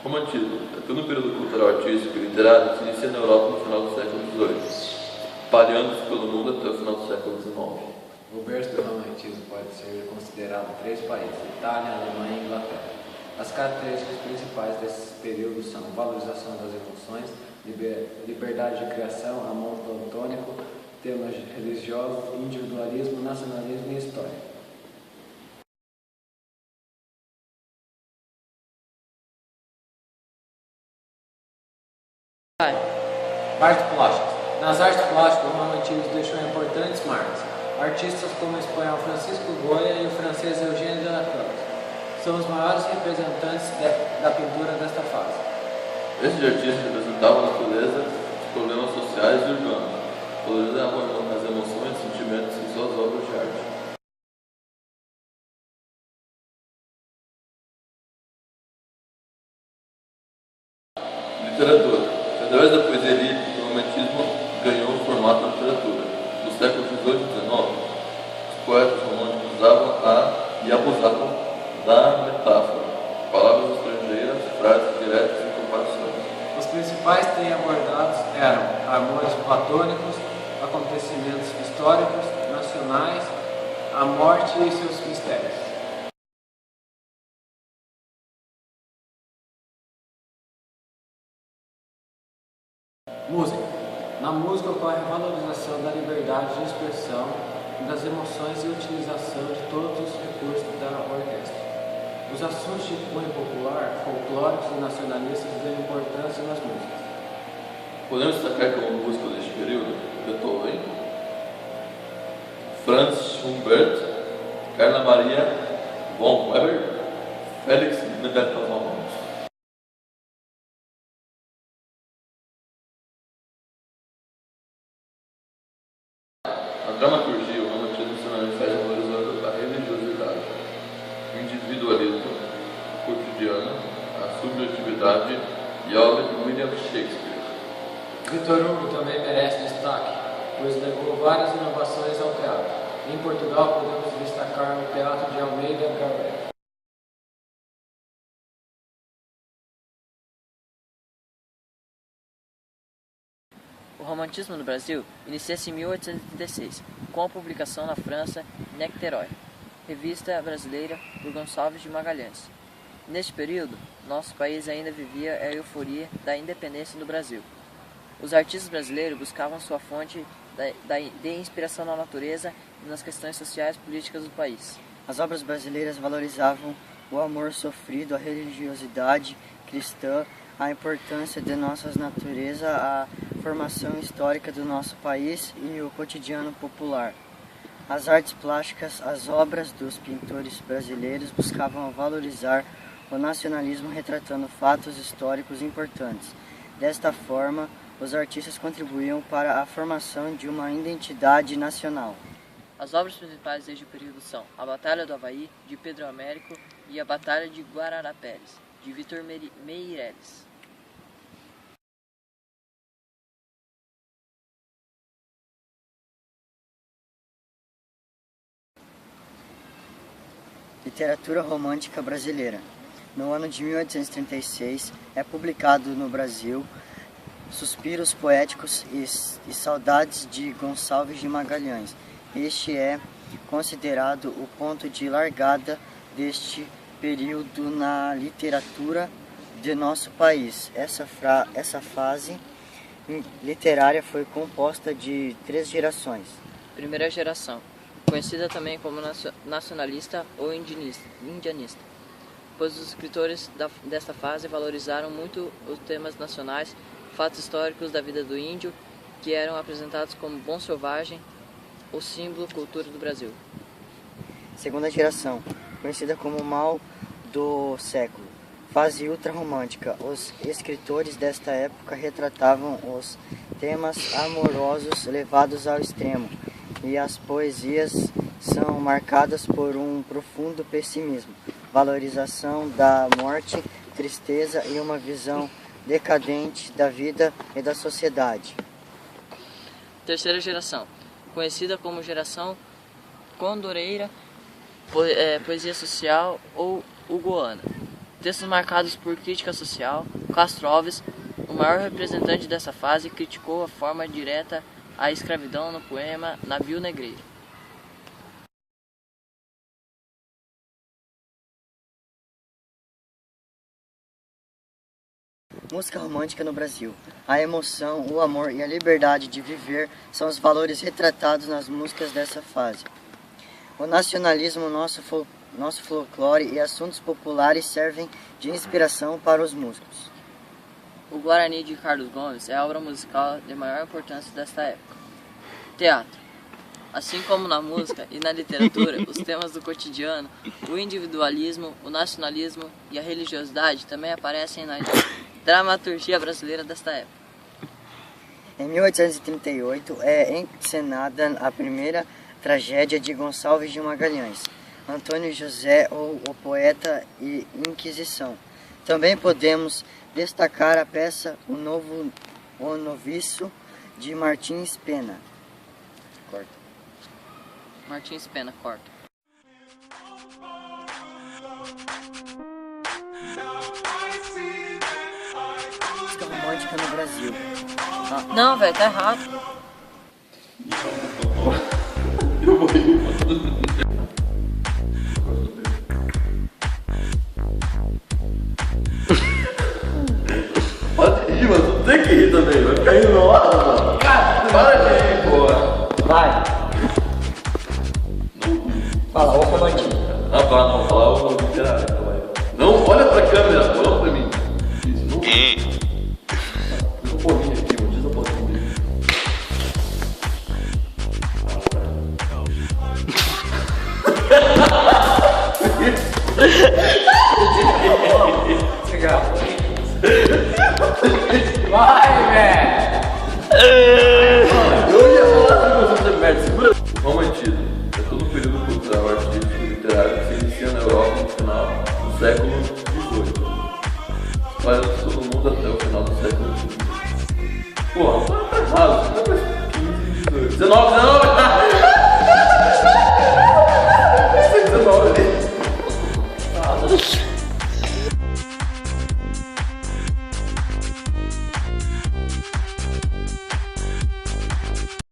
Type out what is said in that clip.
Romantismo é todo um período cultural, artístico e literário que se inicia na Europa no final do século XVIII, espalhando-se pelo mundo até o final do século XIX. O berço do romantismo pode ser considerado três países: Itália, Alemanha e Inglaterra. As características principais desse período são valorização das emoções, liberdade de criação, amor platônico, temas religiosos, individualismo, nacionalismo e história. Artes plásticas. Nas artes plásticas, o romantismo deixou importantes marcas. Artistas como o espanhol Francisco Goya e o francês Eugène Delacroix são os maiores representantes da pintura desta fase. Estes artistas representavam a natureza, os problemas sociais e urbanos, valorizavam as emoções e sentimentos em suas obras de arte. Literatura. Através da poesia lírica, o romantismo ganhou o formato da literatura. No século XVIII e XIX, os poetas românticos usavam e abusavam da metáfora, palavras estrangeiras, frases diretas e comparações. Os principais temas abordados eram amores platônicos, acontecimentos históricos, nacionais, a morte e seus mistérios. Música. Na música ocorre a valorização da liberdade de expressão, das emoções e utilização de todos os recursos da orquestra. Os assuntos de cunho popular, folclóricos e nacionalistas ganham importância nas músicas. Podemos destacar como músico deste período Beethoven, Franz Schubert, Carla Maria von Weber, Felix Mendelssohn. A dramaturgia, o romantismo se manifesta valorizando a religiosidade, o individualismo, o cotidiano, a subjetividade e a obra de William Shakespeare. Victor Hugo também merece destaque, pois levou várias inovações ao teatro. Em Portugal, podemos destacar o Teatro de Almeida Garrett. O romantismo no Brasil inicia-se em 1836, com a publicação na França Nectaroy, revista brasileira por Gonçalves de Magalhães. Neste período, nosso país ainda vivia a euforia da independência do Brasil. Os artistas brasileiros buscavam sua fonte de inspiração na natureza e nas questões sociais e políticas do país. As obras brasileiras valorizavam o amor sofrido, a religiosidade cristã, a importância de nossa natureza, a formação histórica do nosso país e o cotidiano popular. As artes plásticas, as obras dos pintores brasileiros buscavam valorizar o nacionalismo, retratando fatos históricos importantes. Desta forma, os artistas contribuíam para a formação de uma identidade nacional. As obras principais desde o período são A Batalha do Avaí, de Pedro Américo, e A Batalha de Guararapes, de Vitor Meireles. Literatura romântica brasileira. No ano de 1836, é publicado no Brasil Suspiros Poéticos e Saudades de Gonçalves de Magalhães. Este é considerado o ponto de largada deste período na literatura de nosso país. Essa fase literária foi composta de 3 gerações. Primeira geração, conhecida também como nacionalista ou indianista, pois os escritores desta fase valorizaram muito os temas nacionais, fatos históricos da vida do índio, que eram apresentados como bom selvagem, o símbolo cultura do Brasil. Segunda geração, conhecida como mal do século, fase ultrarromântica. Os escritores desta época retratavam os temas amorosos levados ao extremo, e as poesias são marcadas por um profundo pessimismo, valorização da morte, tristeza e uma visão decadente da vida e da sociedade. Terceira geração, conhecida como geração condoreira, poesia social ou hugoana, Textos marcados por crítica social, Castro Alves, o maior representante dessa fase, criticou a forma direta à escravidão no poema Navio Negreiro. Música romântica no Brasil. A emoção, o amor e a liberdade de viver são os valores retratados nas músicas dessa fase. O nacionalismo, nosso folclore e assuntos populares servem de inspiração para os músicos. O Guarani de Carlos Gomes é a obra musical de maior importância desta época. Teatro. Assim como na música e na literatura, os temas do cotidiano, o individualismo, o nacionalismo e a religiosidade também aparecem na dramaturgia brasileira desta época. Em 1838 é encenada a primeira tragédia de Gonçalves de Magalhães, Antônio José ou O Poeta e Inquisição. Também podemos destacar a peça O Noviço de Martins Pena. Martins Pena, corta. Música romântica no Brasil. Não, velho, tá errado. Eu vou rir. Pode rir, mas tu tem que rir também. Vai ficar rindo na hora, mano. Cara, para de rir, porra. Vai! Fala, o romântico. Ah, tá, não. Falar o literário. Não, olha pra câmera. Olha pra mim. Isso, não. Diz um pouquinho aqui, mano. Diz um pouquinho. Vai, velho! Eu ia falar que você fazer merda. Segura. O romantismo é todo um período cultural, artístico e literário que se inicia na Europa no final do século XVIII. Espalhando todo mundo até o final do século XX. Porra, tá errado. Você tá pra 15, 18. 19, 19!